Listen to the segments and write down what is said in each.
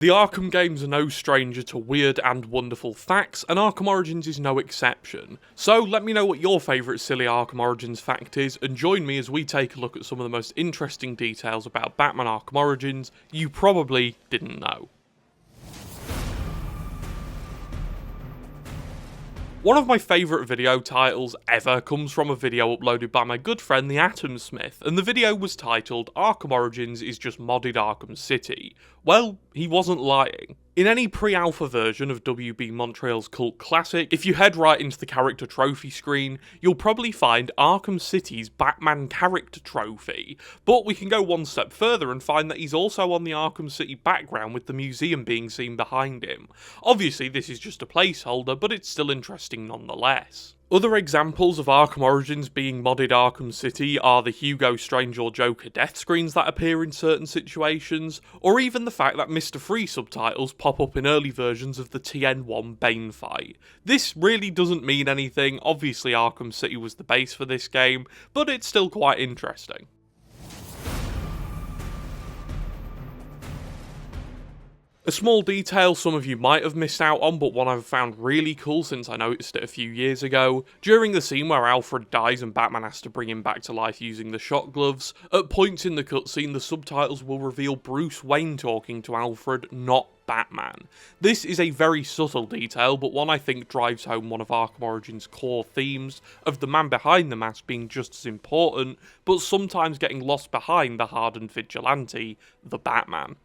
The Arkham games are no stranger to weird and wonderful facts, and Arkham Origins is no exception. So let me know what your favourite silly Arkham Origins fact is, and join me as we take a look at some of the most interesting details about Batman Arkham Origins you probably didn't know. One of my favourite video titles ever comes from a video uploaded by my good friend the Atom Smith, and the video was titled "Arkham Origins is just modded Arkham City." Well, he wasn't lying. In any pre-alpha version of WB Montreal's cult classic, if you head right into the character trophy screen, you'll probably find Arkham City's Batman character trophy. But we can go one step further and find that he's also on the Arkham City background with the museum being seen behind him. Obviously this is just a placeholder, but it's still interesting nonetheless. Other examples of Arkham Origins being modded Arkham City are the Hugo Strange or Joker death screens that appear in certain situations, or even the fact that Mr. Free subtitles pop up in early versions of the TN1 Bane fight. This really doesn't mean anything. Obviously Arkham City was the base for this game, but it's still quite interesting. A small detail some of you might have missed out on, but one I've found really cool since I noticed it a few years ago. During the scene where Alfred dies and Batman has to bring him back to life using the shock gloves, at points in the cutscene the subtitles will reveal Bruce Wayne talking to Alfred, not Batman. This is a very subtle detail, but one I think drives home one of Arkham Origins' core themes of the man behind the mask being just as important, but sometimes getting lost behind the hardened vigilante, the Batman.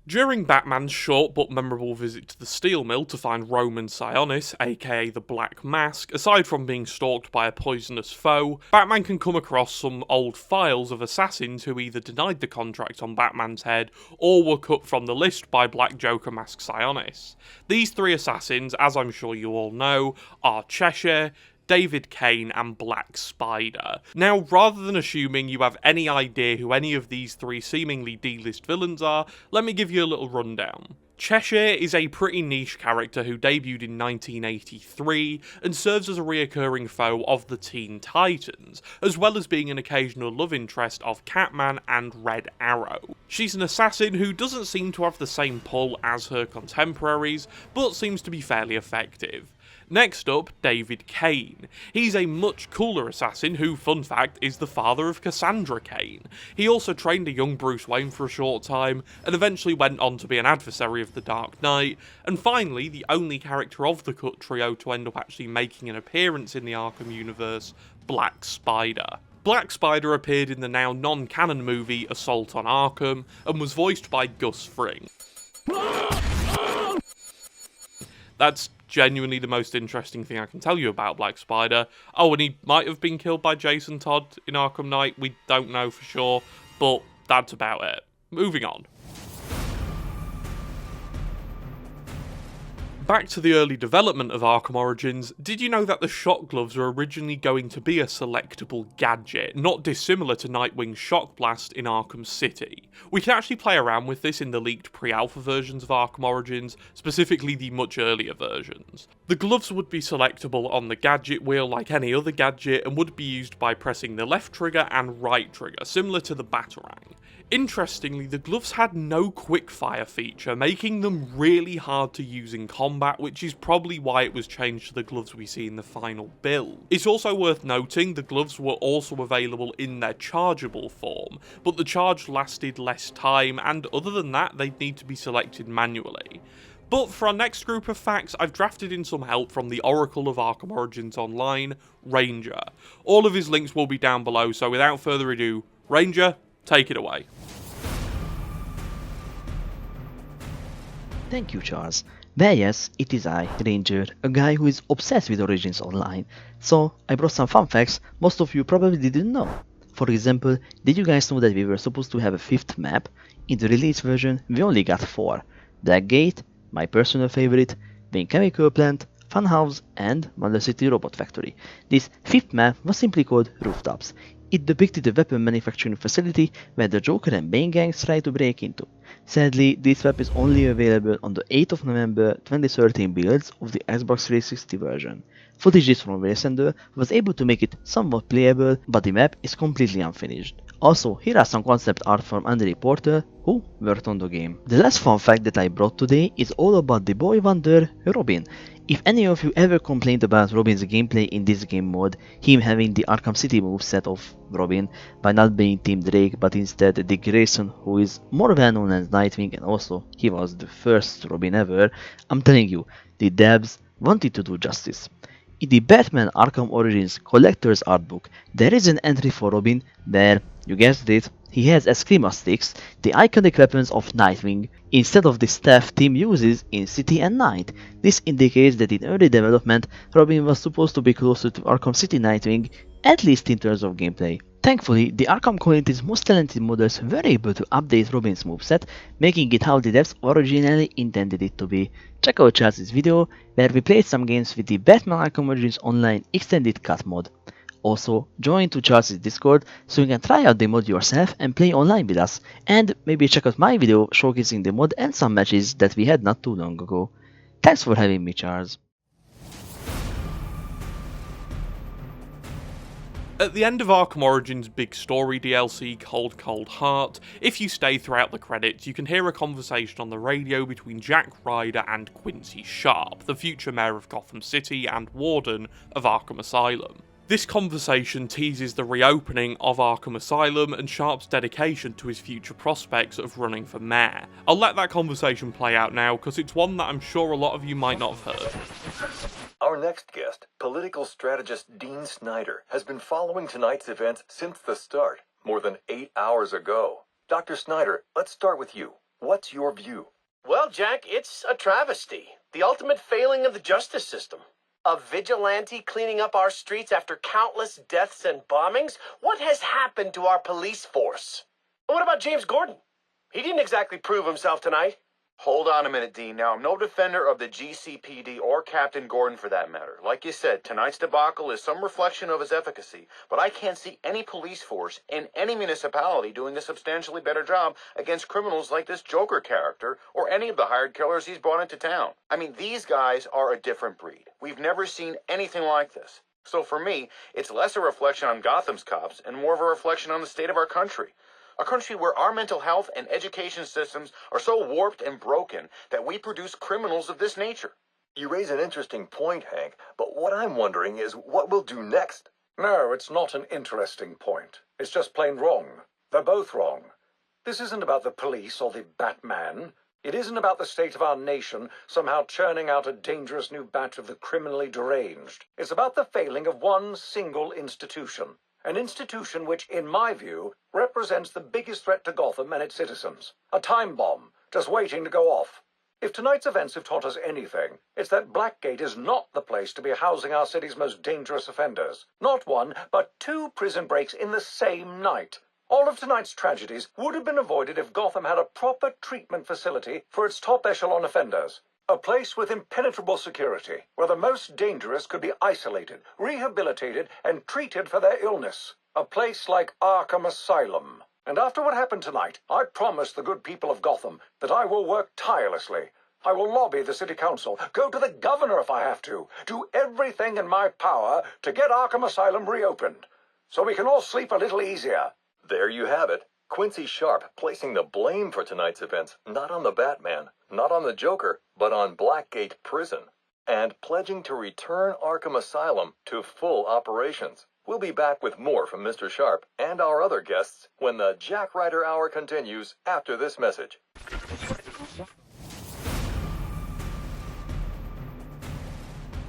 During Batman's short but memorable visit to the steel mill to find Roman Sionis, aka the Black Mask, aside from being stalked by a poisonous foe, Batman can come across some old files of assassins who either denied the contract on Batman's head or were cut from the list by Black Joker Mask Sionis. These three assassins, as I'm sure you all know, are Cheshire, David Kane and Black Spider. Now, rather than assuming you have any idea who any of these three seemingly D-list villains are, let me give you a little rundown. Cheshire is a pretty niche character who debuted in 1983 and serves as a reoccurring foe of the Teen Titans, as well as being an occasional love interest of Catman and Red Arrow. She's an assassin who doesn't seem to have the same pull as her contemporaries, but seems to be fairly effective. Next up, David Kane. He's a much cooler assassin who, fun fact, is the father of Cassandra Cain. He also trained a young Bruce Wayne for a short time, and eventually went on to be an adversary of the Dark Knight, and finally, the only character of the cut trio to end up actually making an appearance in the Arkham universe, Black Spider. Black Spider appeared in the now non-canon movie Assault on Arkham, and was voiced by Gus Fring. That's genuinely the most interesting thing I can tell you about Black Spider. Oh, and he might have been killed by Jason Todd in Arkham Knight, we don't know for sure, but that's about it. Moving on. Back to the early development of Arkham Origins, did you know that the shock gloves were originally going to be a selectable gadget, not dissimilar to Nightwing's Shock Blast in Arkham City? We can actually play around with this in the leaked pre-alpha versions of Arkham Origins, specifically the much earlier versions. The gloves would be selectable on the gadget wheel like any other gadget and would be used by pressing the left trigger and right trigger, similar to the Batarang. Interestingly, the gloves had no quickfire feature, making them really hard to use in combat, which is probably why it was changed to the gloves we see in the final build. It's also worth noting the gloves were also available in their chargeable form, but the charge lasted less time, and other than that, they'd need to be selected manually. But for our next group of facts, I've drafted in some help from the Oracle of Arkham Origins Online, Ranger. All of his links will be down below, so without further ado, Ranger, take it away. Thank you, Charles. Well, yes, it is I, Ranger, a guy who is obsessed with Origins Online. So, I brought some fun facts most of you probably didn't know. For example, did you guys know that we were supposed to have a fifth map? In the release version, we only got 4. Blackgate, my personal favorite, Wayne Chemical Plant, Funhouse, and Mother City Robot Factory. This fifth map was simply called Rooftops. It depicted a weapon manufacturing facility where the Joker and Bane gangs tried to break into. Sadly, this map is only available on the 8th of November 2013 builds of the Xbox 360 version. Footage from Resender was able to make it somewhat playable, but the map is completely unfinished. Also, here are some concept art from Andy Porter, who worked on the game. The last fun fact that I brought today is all about the boy wonder, Robin. If any of you ever complained about Robin's gameplay in this game mode, him having the Arkham City moveset of Robin, by not being Team Drake but instead Dick Grayson, who is more well known as Nightwing and also he was the first Robin ever, I'm telling you, the devs wanted to do justice. In the Batman Arkham Origins Collector's Art Book, there is an entry for Robin where, you guessed it, he has Eskrima sticks, the iconic weapons of Nightwing, instead of the staff team uses in City and Night. This indicates that in early development, Robin was supposed to be closer to Arkham City Nightwing, at least in terms of gameplay. Thankfully, the Arkham community's most talented modders were able to update Robin's moveset, making it how the devs originally intended it to be. Check out Charles' video, where we played some games with the Batman Arkham Origins Online Extended Cut mod. Also, join to Charles' Discord so you can try out the mod yourself and play online with us, and maybe check out my video showcasing the mod and some matches that we had not too long ago. Thanks for having me, Charles. At the end of Arkham Origins' big story DLC, Cold Cold Heart, if you stay throughout the credits, you can hear a conversation on the radio between Jack Ryder and Quincy Sharp, the future mayor of Gotham City and warden of Arkham Asylum. This conversation teases the reopening of Arkham Asylum and Sharp's dedication to his future prospects of running for mayor. I'll let that conversation play out now because it's one that I'm sure a lot of you might not have heard. Our next guest, political strategist Dean Snyder, has been following tonight's events since the start, more than 8 hours ago. Dr. Snyder, let's start with you. What's your view? Well, Jack, it's a travesty. The ultimate failing of the justice system. A vigilante cleaning up our streets after countless deaths and bombings? What has happened to our police force? What about James Gordon? He didn't exactly prove himself tonight. Hold on a minute, Dean. Now, I'm no defender of the GCPD or Captain Gordon for that matter. Like you said, tonight's debacle is some reflection of his efficacy, but I can't see any police force in any municipality doing a substantially better job against criminals like this Joker character or any of the hired killers he's brought into town. I mean, these guys are a different breed. We've never seen anything like this. So for me, it's less a reflection on Gotham's cops and more of a reflection on the state of our country. A country where our mental health and education systems are so warped and broken that we produce criminals of this nature. You raise an interesting point, Hank, but what I'm wondering is what we'll do next. No, it's not an interesting point. It's just plain wrong. They're both wrong. This isn't about the police or the Batman. It isn't about the state of our nation somehow churning out a dangerous new batch of the criminally deranged. It's about the failing of one single institution. An institution which, in my view, represents the biggest threat to Gotham and its citizens. A time bomb, just waiting to go off. If tonight's events have taught us anything, it's that Blackgate is not the place to be housing our city's most dangerous offenders. Not one, but 2 prison breaks in the same night. All of tonight's tragedies would have been avoided if Gotham had a proper treatment facility for its top echelon offenders. A place with impenetrable security, where the most dangerous could be isolated, rehabilitated, and treated for their illness. A place like Arkham Asylum. And after what happened tonight, I promise the good people of Gotham that I will work tirelessly. I will lobby the city council, go to the governor if I have to, do everything in my power to get Arkham Asylum reopened, so we can all sleep a little easier. There you have it. Quincy Sharp placing the blame for tonight's events not on the Batman, not on the Joker, but on Blackgate Prison, and pledging to return Arkham Asylum to full operations. We'll be back with more from Mr. Sharp and our other guests when the Jack Ryder Hour continues after this message.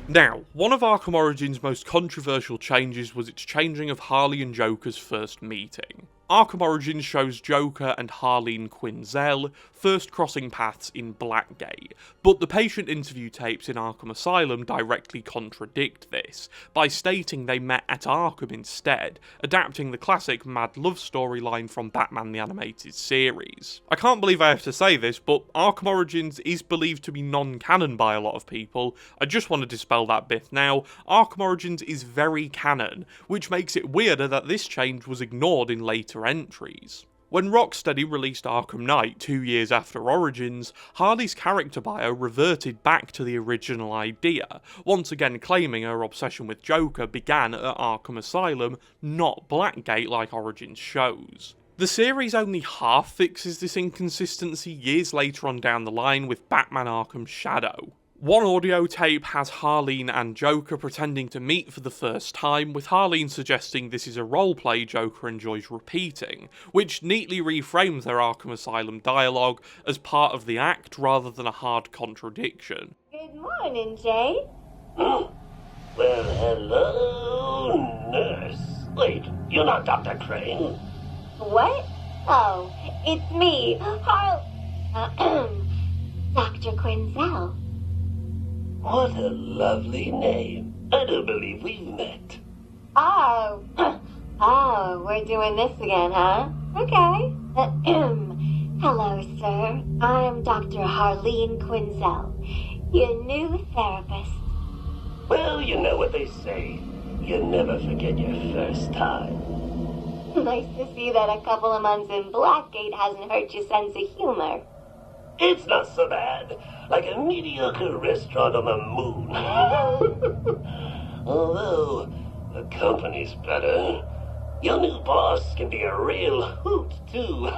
Now, one of Arkham Origins' most controversial changes was its changing of Harley and Joker's first meeting. Arkham Origins shows Joker and Harleen Quinzel first crossing paths in Blackgate, but the patient interview tapes in Arkham Asylum directly contradict this, by stating they met at Arkham instead, adapting the classic mad love storyline from Batman the Animated Series. I can't believe I have to say this, but Arkham Origins is believed to be non-canon by a lot of people. I just want to dispel that myth now. Arkham Origins is very canon, which makes it weirder that this change was ignored in later entries. When Rocksteady released Arkham Knight 2 years after Origins, Harley's character bio reverted back to the original idea, once again claiming her obsession with Joker began at Arkham Asylum, not Blackgate like Origins shows. The series only half fixes this inconsistency years later on down the line with Batman Arkham Shadow. One audio tape has Harleen and Joker pretending to meet for the first time, with Harleen suggesting this is a roleplay Joker enjoys repeating, which neatly reframes their Arkham Asylum dialogue as part of the act rather than a hard contradiction. Good morning, Jay. Well, hello, nurse. Wait, you're not Dr. Crane. What? Oh, it's me, Dr. Quinzel. What a lovely name. I do believe we've met. Oh, oh, we're doing this again, huh? Okay. Hello, sir. I'm Dr. Harleen Quinzel, your new therapist. Well, you know what they say. You never forget your first time. Nice to see that a couple of months in Blackgate hasn't hurt your sense of humor. It's not so bad. Like a mediocre restaurant on the moon. Although, the company's better. Your new boss can be a real hoot, too.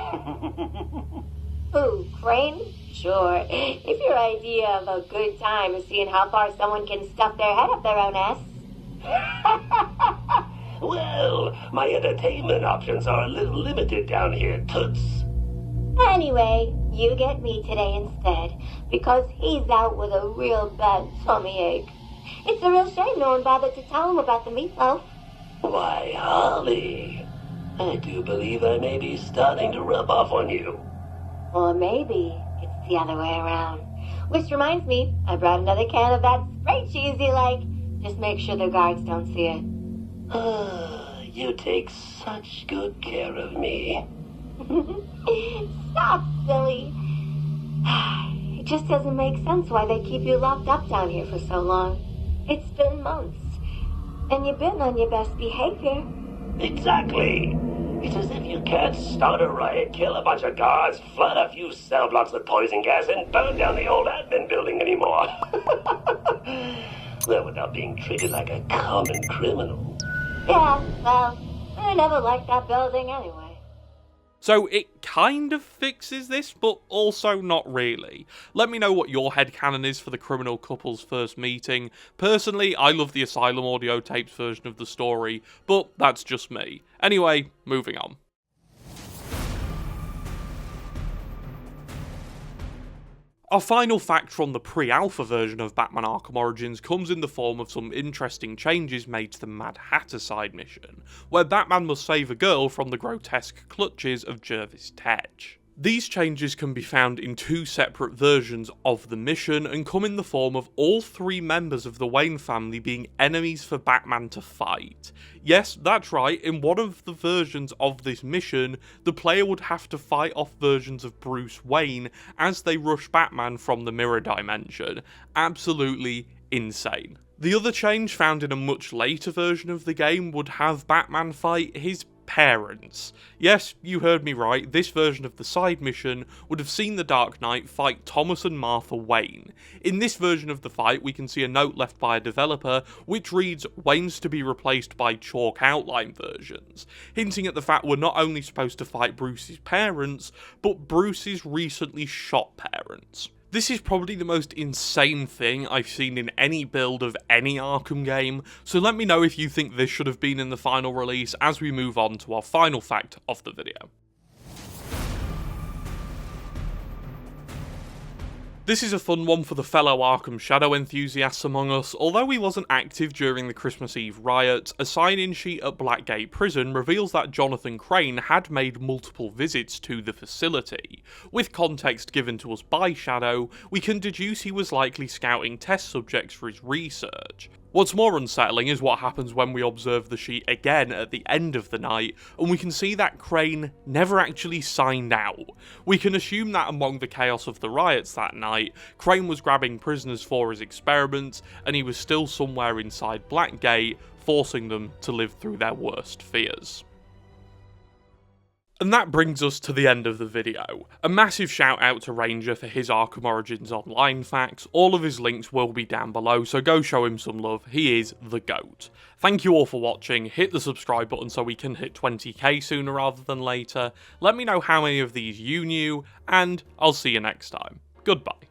Who, Crane? Sure. If your idea of a good time is seeing how far someone can stuff their head up their own ass. Well, my entertainment options are a little limited down here, Toots. Anyway, you get me today instead, because he's out with a real bad tummy ache. It's a real shame no one bothered to tell him about the meatloaf. Why, Holly, I do believe I may be starting to rub off on you. Or maybe it's the other way around. Which reminds me, I brought another can of that spray cheese you like. Just make sure the guards don't see it. You take such good care of me. Stop, silly. It just doesn't make sense why they keep you locked up down here for so long. It's been months, and you've been on your best behavior. Exactly. It's as if you can't start a riot, kill a bunch of guards, flood a few cell blocks with poison gas, and burn down the old admin building anymore. Well, without being treated like a common criminal. Yeah, well, I never liked that building anyway. So it kind of fixes this, but also not really. Let me know what your headcanon is for the criminal couple's first meeting. Personally, I love the Asylum audio tapes version of the story, but that's just me. Anyway, moving on. Our final fact from the pre-alpha version of Batman Arkham Origins comes in the form of some interesting changes made to the Mad Hatter side mission, where Batman must save a girl from the grotesque clutches of Jervis Tetch. These changes can be found in two separate versions of the mission and come in the form of all three members of the Wayne family being enemies for Batman to fight. Yes, that's right, in one of the versions of this mission, the player would have to fight off versions of Bruce Wayne as they rush Batman from the mirror dimension. Absolutely insane. The other change found in a much later version of the game would have Batman fight his parents. Yes, you heard me right, this version of the side mission would have seen the Dark Knight fight Thomas and Martha Wayne. In this version of the fight, we can see a note left by a developer which reads Wayne's to be replaced by chalk outline versions, hinting at the fact we're not only supposed to fight Bruce's parents, but Bruce's recently shot parents. This is probably the most insane thing I've seen in any build of any Arkham game, so let me know if you think this should have been in the final release as we move on to our final fact of the video. This is a fun one for the fellow Arkham Shadow enthusiasts among us. Although he wasn't active during the Christmas Eve riots, a sign-in sheet at Blackgate Prison reveals that Jonathan Crane had made multiple visits to the facility. With context given to us by Shadow, we can deduce he was likely scouting test subjects for his research. What's more unsettling is what happens when we observe the sheet again at the end of the night, and we can see that Crane never actually signed out. We can assume that among the chaos of the riots that night, Crane was grabbing prisoners for his experiments, and he was still somewhere inside Blackgate, forcing them to live through their worst fears. And that brings us to the end of the video. A massive shout out to Ranger for his Arkham Origins Online facts. All of his links will be down below, so go show him some love. He is the GOAT. Thank you all for watching. Hit the subscribe button so we can hit 20k sooner rather than later. Let me know how many of these you knew, and I'll see you next time. Goodbye.